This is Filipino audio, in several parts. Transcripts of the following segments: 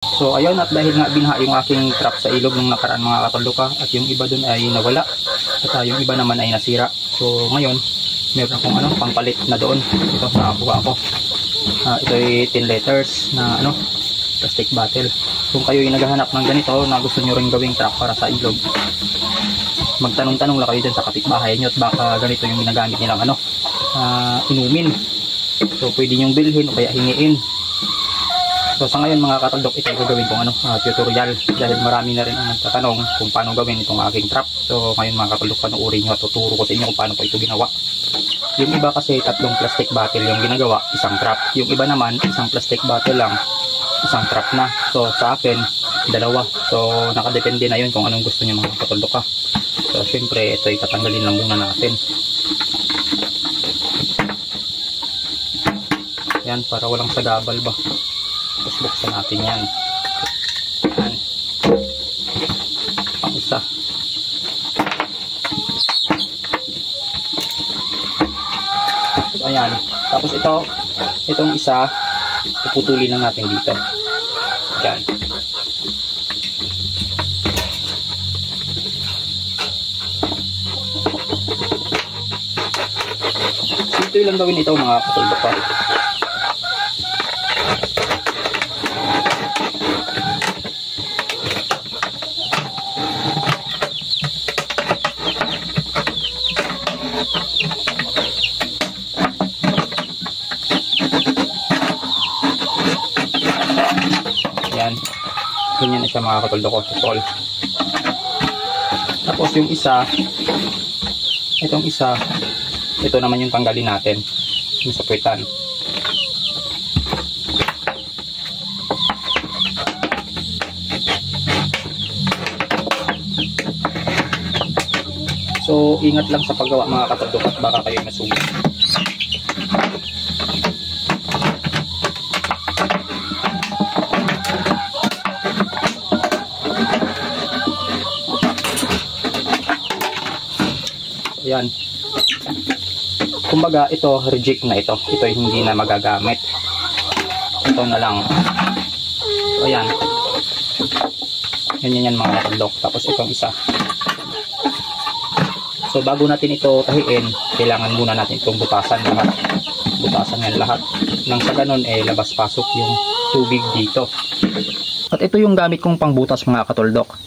So ayun, at dahil nga binaha yung aking trap sa ilog nung nakaraan mga katulduka, at yung iba dun ay nawala at yung iba naman ay nasira. So ngayon meron akong pampalit na doon. Ito nakakuha ako. Ito ay 10 letters na plastic bottle. Kung kayo ay naghahanap ng ganito na gusto nyo rin gawing trap para sa ilog, magtanong-tanong lang kayo dyan sa kapitbahay nyo at baka ganito yung ginagamit nilang inumin. So pwede nyong bilhin o kaya hingiin. So sa ngayon mga kataldok, ito gagawin kong tutorial dahil marami na rin ang nagtatanong kung paano gawin itong aking trap. So ngayon mga kataldok, panoorin nyo at tuturo ko sa inyo kung paano ko ito ginawa. Yung iba kasi 3 plastic bottle yung ginagawa, isang trap. Yung iba naman isang plastic bottle lang, isang trap na. So sa akin, 2. So nakadepende na yun kung anong gusto nyo mga kataldok. So syempre ito ay tatanggalin lang muna natin. Yan, para walang sagabal ba. Tapos buksan natin yan. Yan. Ang isa. So, ayan. Tapos itong isa, puputulin lang natin dito. Yan. So, ito lang gawin ito mga katulog pa. Yan, ganyan na siya mga katuldo ko, tol. Tapos yung isa, itong isa, ito naman yung tanggalin natin, yung sapitan. So ingat lang sa paggawa mga katuldo at baka kayo masugat. Yan. Kumbaga ito reject na ito. Ito hindi na magagamit. Ito na lang. So ayan. Yan mga katulok. Tapos itong isa. So bago natin ito tahiin, kailangan muna natin itong butasan lahat. Butasan yan lahat. Nang sa ganun labas-pasok yung tubig dito. At ito yung gamit kong pangbutas mga katuldok.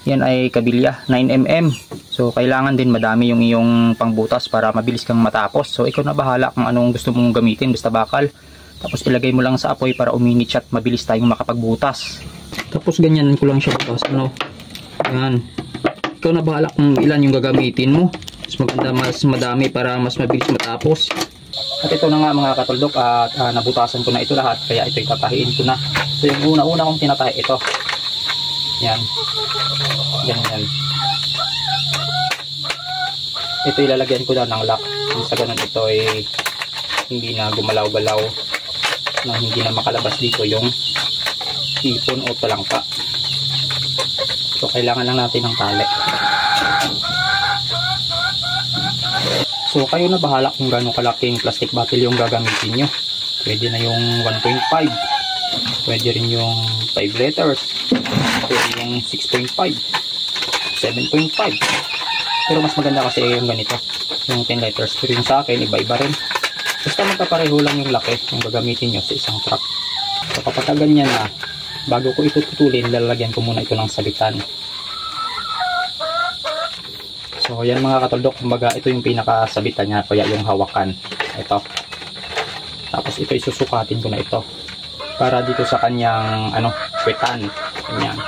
Yan ay kabilya 9mm. So kailangan din madami yung iyong pangbutas para mabilis kang matapos. So ikaw na bahala kung anong gusto mong gamitin, basta bakal. Tapos ilagay mo lang sa apoy para uminit siya at mabilis tayong makapagbutas. Tapos ganyan ko lang siya butas. Yan. Ikaw na bahala kung ilan yung gagamitin mo. Mas maganda, mas madami para mas mabilis matapos. At ito na nga mga katuldok, at nabutasan ko na ito lahat, kaya ito itatahiin ko na. So yung una-una kong tinatahi ito. Yan. Ganyan. Ito ilalagyan ko na ng lock. Sa ganun ito ay hindi na gumalaw-galaw, na hindi na makalabas dito yung ipon o talangka. So kailangan lang natin ng tali. So kayo na bahala kung gaano kalaking plastic bottle yung gagamitin nyo. Pwede na yung 1.5, pwede rin yung 5 liters, pwede yung 6.5, 7.5. Pero mas maganda kasi yung ganito, yung 10 liters. Pero yung sa akin, iba-iba rin. Basta magkapareho lang yung laki yung gagamitin nyo sa isang truck. So kapag ganyan na, bago ko ito putulin, lalagyan ko muna ito ng sabitan. So yan mga katuldok, kumbaga ito yung pinakasabitan niya, kaya yung hawakan. Ito. Tapos ito isusukatin ko na ito. Para dito sa kanyang kwetan. Ganyan.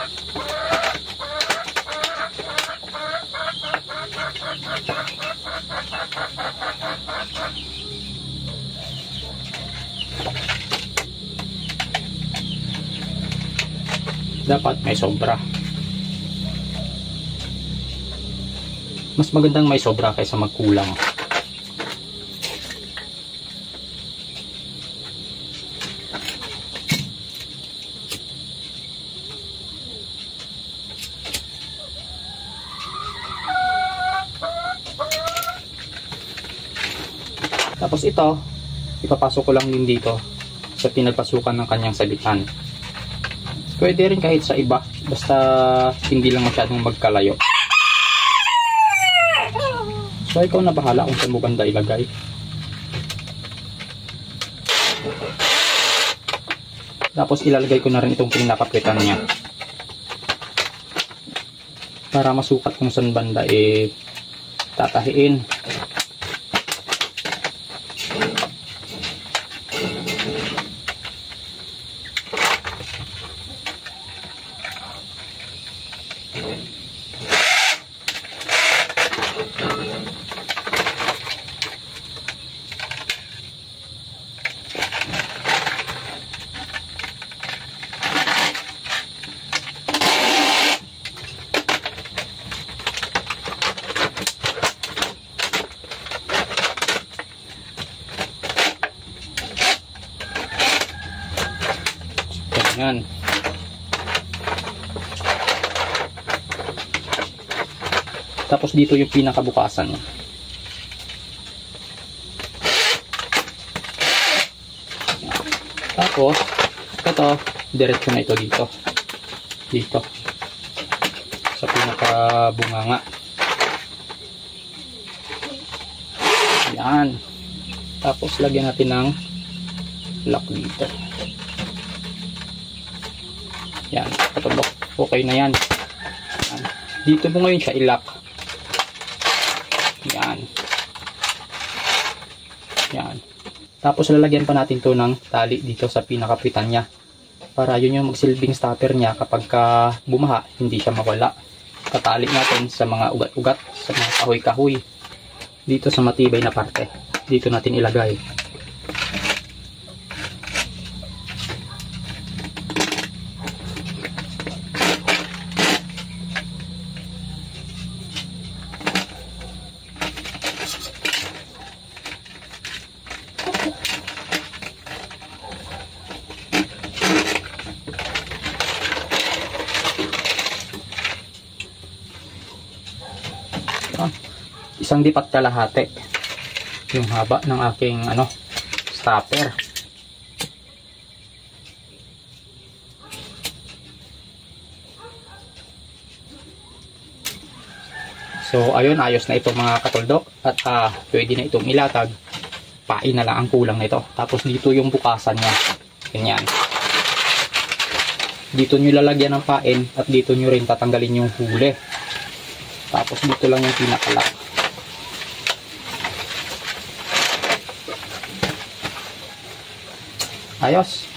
Dapat may sobra. Mas magandang may sobra kaysa magkulang. Tapos ito, ipapasok ko lang din dito sa pinagpasukan ng kanyang sabitan. Pwede rin kahit sa iba, basta hindi lang masyadong magkalayo. So ikaw na bahala kung saan mo banda ilagay. Tapos ilalagay ko na rin itong pinakapwitan niya. Para masukat kung saan banda tatahiin. Yan. Tapos dito yung pinakabukasan. Tapos ito, diretso na ito dito. Dito. Sa pinakabunganga. Yan. Tapos lagyan natin ng lock dito. Yan, patulok. Okay na yan. Yan. Dito mo ngayon siya i-lock. Yan. Yan. Tapos lalagyan pa natin to ng tali dito sa pinakapitan niya. Para yun yung magsilbing stopper niya kapag bumaha, hindi siya mawala. Tatali natin sa mga ugat-ugat, sa mga kahoy-kahoy. Dito sa matibay na parte. Dito natin ilagay. Isang dipat kalahati yung haba ng aking stopper. So ayun, ayos na ito mga katuldok at pwede na itong ilatag. Pain na lang ang kulang nito. Tapos dito yung bukasan niya. Ganyan. Dito nyo lalagyan ng pain at dito nyo rin tatanggalin yung huli. Tapos dito lang yung pinakalock. Ayos.